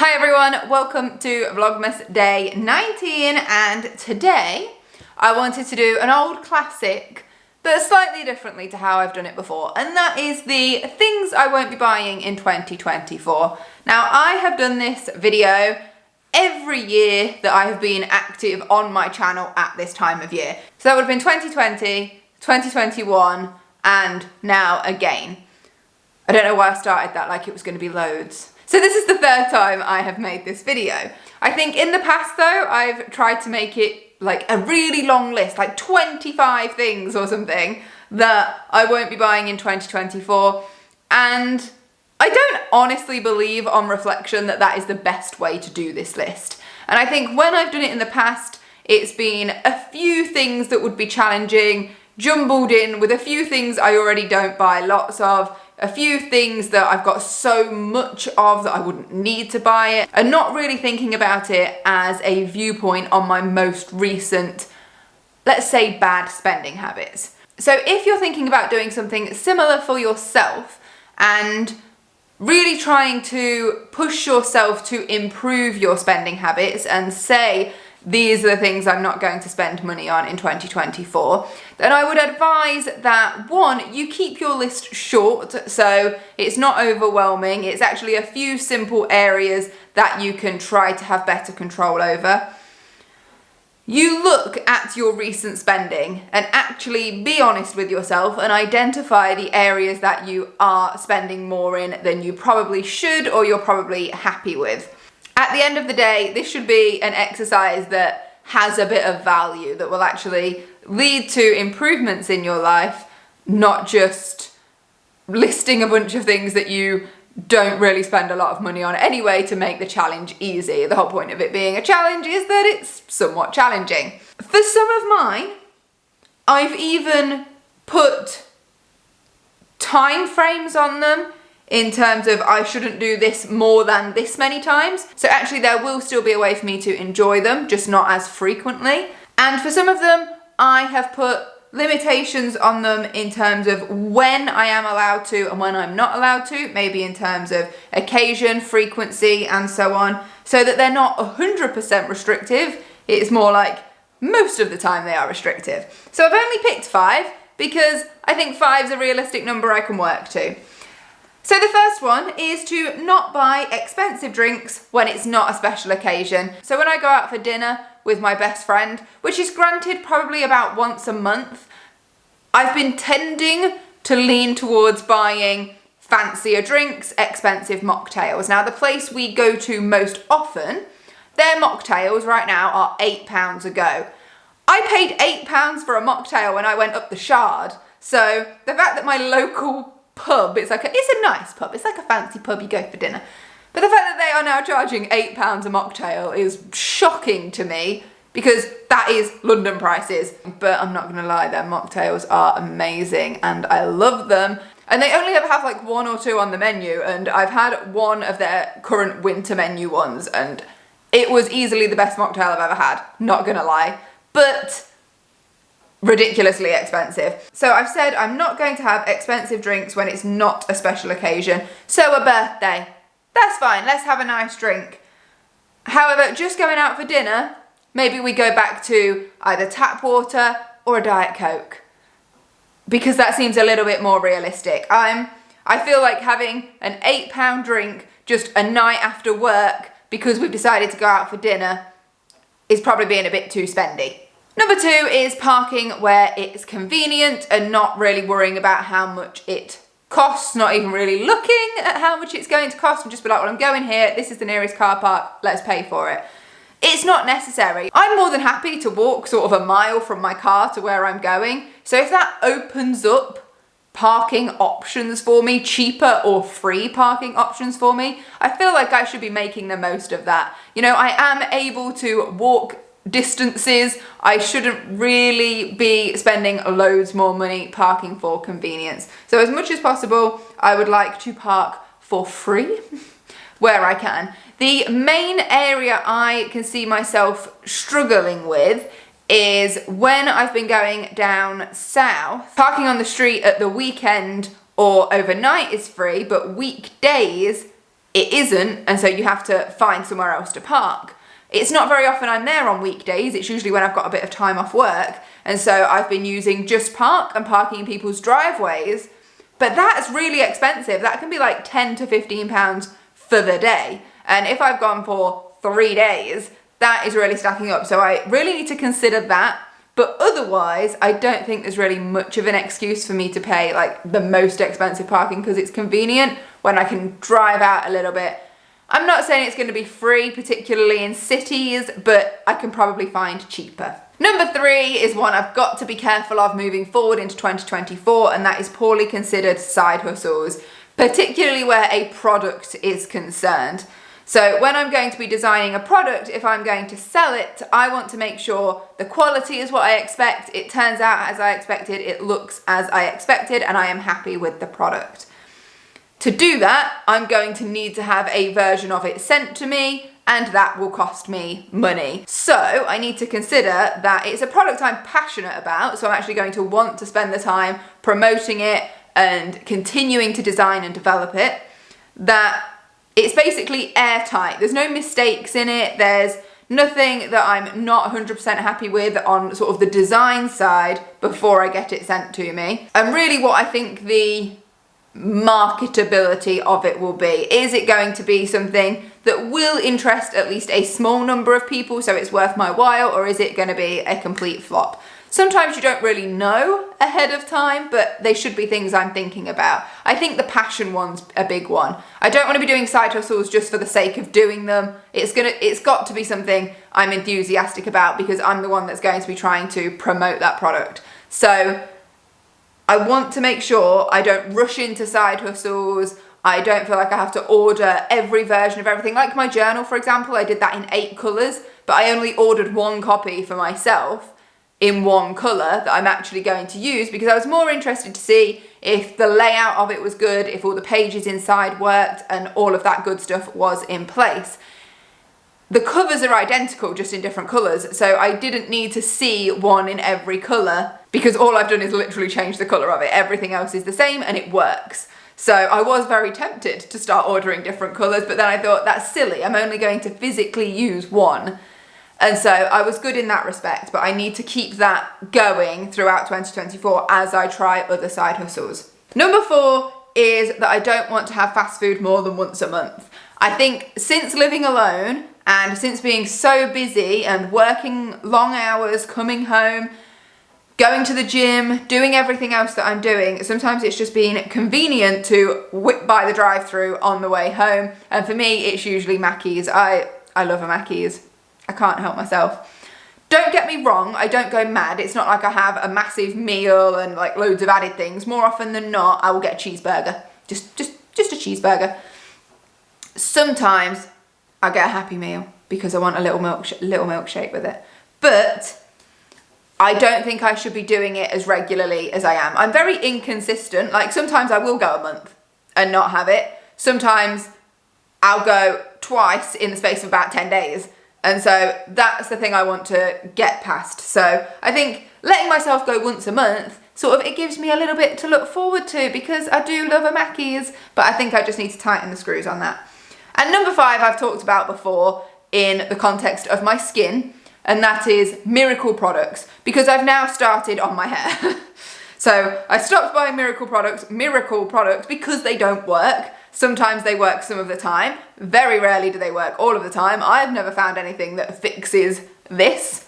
Hi everyone, welcome to Vlogmas day 19, and today I wanted to do an old classic but slightly differently to how I've done it before, and that is the things I won't be buying in 2024. Now, I have done this video every year that I have been active on my channel at this time of year. So that would have been 2020, 2021 and now again. I don't know why I started that like it was going to be loads. So this is the third time I have made this video. I think in the past though, I've tried to make it like a really long list, like 25 things or something that I won't be buying in 2024. And I don't honestly believe on reflection that that is the best way to do this list. And I think when I've done it in the past, it's been a few things that would be challenging, jumbled in with a few things I already don't buy lots of, a few things that I've got so much of that I wouldn't need to buy it, and not really thinking about it as a viewpoint on my most recent, let's say, bad spending habits. So if you're thinking about doing something similar for yourself and really trying to push yourself to improve your spending habits and say, these are the things I'm not going to spend money on in 2024, then I would advise that, one, you keep your list short so it's not overwhelming. It's actually a few simple areas that you can try to have better control over. You look at your recent spending and actually be honest with yourself and identify the areas that you are spending more in than you probably should or you're probably happy with. At the end of the day, this should be an exercise that has a bit of value, that will actually lead to improvements in your life, not just listing a bunch of things that you don't really spend a lot of money on anyway to make the challenge easy. The whole point of it being a challenge is that it's somewhat challenging. For some of mine, I've even put time frames on them in terms of I shouldn't do this more than this many times. So actually there will still be a way for me to enjoy them, just not as frequently. And for some of them, I have put limitations on them in terms of when I am allowed to and when I'm not allowed to, maybe in terms of occasion, frequency, and so on, so that they're not 100% restrictive. It's more like most of the time they are restrictive. So I've only picked 5 because I think 5 is a realistic number I can work to. So the first one is to not buy expensive drinks when it's not a special occasion. So when I go out for dinner with my best friend, which is granted probably about once a month, I've been tending to lean towards buying fancier drinks, expensive mocktails. Now the place we go to most often, their mocktails right now are £8 a go. I paid £8 for a mocktail when I went up the Shard. So the fact that my local pub, it's a nice pub, it's like a fancy pub you go for dinner, but the fact that they are now charging £8 a mocktail is shocking to me because that is London prices. But I'm not gonna lie, their mocktails are amazing and I love them, and they only ever have like 1 or 2 on the menu, and I've had one of their current winter menu ones and it was easily the best mocktail I've ever had, not gonna lie, but ridiculously expensive. So I've said I'm not going to have expensive drinks when it's not a special occasion. So a birthday, that's fine, let's have a nice drink. However, just going out for dinner, maybe we go back to either tap water or a Diet Coke, because that seems a little bit more realistic. I feel like having an £8 drink just a night after work because we've decided to go out for dinner is probably being a bit too spendy. Number 2 is parking where it's convenient and not really worrying about how much it costs, not even really looking at how much it's going to cost, and just be like, well, I'm going here, this is the nearest car park, let's pay for it. It's not necessary. I'm more than happy to walk sort of a mile from my car to where I'm going. So if that opens up parking options for me, cheaper or free parking options for me, I feel like I should be making the most of that. You know, I am able to walk distances. I shouldn't really be spending loads more money parking for convenience. So as much as possible, I would like to park for free where I can. The main area I can see myself struggling with is when I've been going down south. Parking on the street at the weekend or overnight is free, but weekdays it isn't, and so you have to find somewhere else to park. It's not very often I'm there on weekdays, it's usually when I've got a bit of time off work, and so I've been using Just Park and parking in people's driveways, but that's really expensive. That can be like £10 to £15 for the day, and if I've gone for 3 days, that is really stacking up, so I really need to consider that. But otherwise, I don't think there's really much of an excuse for me to pay like the most expensive parking, because it's convenient when I can drive out a little bit. I'm not saying it's going to be free, particularly in cities, but I can probably find cheaper. Number 3 is one I've got to be careful of moving forward into 2024, and that is poorly considered side hustles, particularly where a product is concerned. So when I'm going to be designing a product, if I'm going to sell it, I want to make sure the quality is what I expect, it turns out as I expected, it looks as I expected, and I am happy with the product. To do that, I'm going to need to have a version of it sent to me, and that will cost me money. So I need to consider that it's a product I'm passionate about, so I'm actually going to want to spend the time promoting it and continuing to design and develop it, that it's basically airtight. There's no mistakes in it. There's nothing that I'm not 100% happy with on sort of the design side before I get it sent to me. And really what I think the marketability of it will be. Is it going to be something that will interest at least a small number of people so it's worth my while, or is it going to be a complete flop? Sometimes you don't really know ahead of time, but they should be things I'm thinking about. I think the passion one's a big one. I don't want to be doing side hustles just for the sake of doing them. It's got to be something I'm enthusiastic about, because I'm the one that's going to be trying to promote that product. So I want to make sure I don't rush into side hustles. I don't feel like I have to order every version of everything. Like my journal, for example, I did that in 8 colours, but I only ordered 1 copy for myself in 1 colour that I'm actually going to use, because I was more interested to see if the layout of it was good, if all the pages inside worked, and all of that good stuff was in place. The covers are identical, just in different colours, so I didn't need to see one in every colour, because all I've done is literally change the colour of it. Everything else is the same and it works. So I was very tempted to start ordering different colours, but then I thought, that's silly, I'm only going to physically use 1. And so I was good in that respect, but I need to keep that going throughout 2024 as I try other side hustles. Number 4 is that I don't want to have fast food more than once a month. I think since living alone and since being so busy and working long hours, coming home, going to the gym, doing everything else that I'm doing, sometimes it's just been convenient to whip by the drive-thru on the way home. And for me, it's usually Mackey's. I love a Mackey's. I can't help myself. Don't get me wrong, I don't go mad. It's not like I have a massive meal and like loads of added things. More often than not, I will get a cheeseburger. Just a cheeseburger. Sometimes I get a Happy Meal because I want a little milkshake with it. But I don't think I should be doing it as regularly as I am. I'm very inconsistent. Like sometimes I will go a month and not have it. Sometimes I'll go twice in the space of about 10 days. And so that's the thing I want to get past. So I think letting myself go once a month, sort of, it gives me a little bit to look forward to, because I do love a Mackey's, but I think I just need to tighten the screws on that. And number 5 I've talked about before in the context of my skin, and that is miracle products, because I've now started on my hair. So I stopped buying miracle products because they don't work. Sometimes they work some of the time. Very rarely do they work all of the time. I've never found anything that fixes this.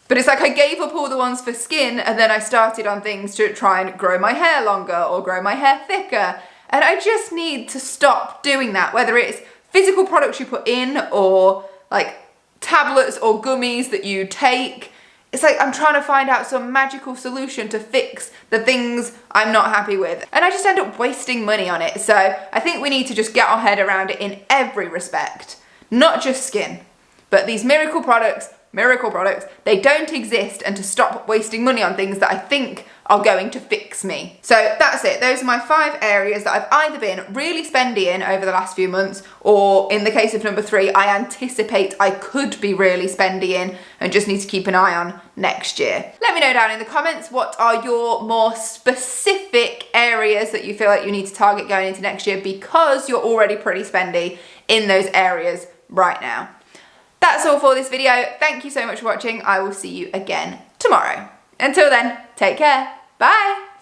But it's like I gave up all the ones for skin, and then I started on things to try and grow my hair longer or grow my hair thicker. And I just need to stop doing that, whether it's physical products you put in or like tablets or gummies that you take. It's like I'm trying to find out some magical solution to fix the things I'm not happy with. And I just end up wasting money on it. So I think we need to just get our head around it in every respect. Not just skin, but these miracle products miracle products, they don't exist, and to stop wasting money on things that I think are going to fix me. So that's it. Those are my 5 areas that I've either been really spendy in over the last few months, or in the case of number 3, I anticipate I could be really spendy in and just need to keep an eye on next year. Let me know down in the comments, what are your more specific areas that you feel like you need to target going into next year, because you're already pretty spendy in those areas right now. That's all for this video. Thank you so much for watching. I will see you again tomorrow. Until then, take care. Bye.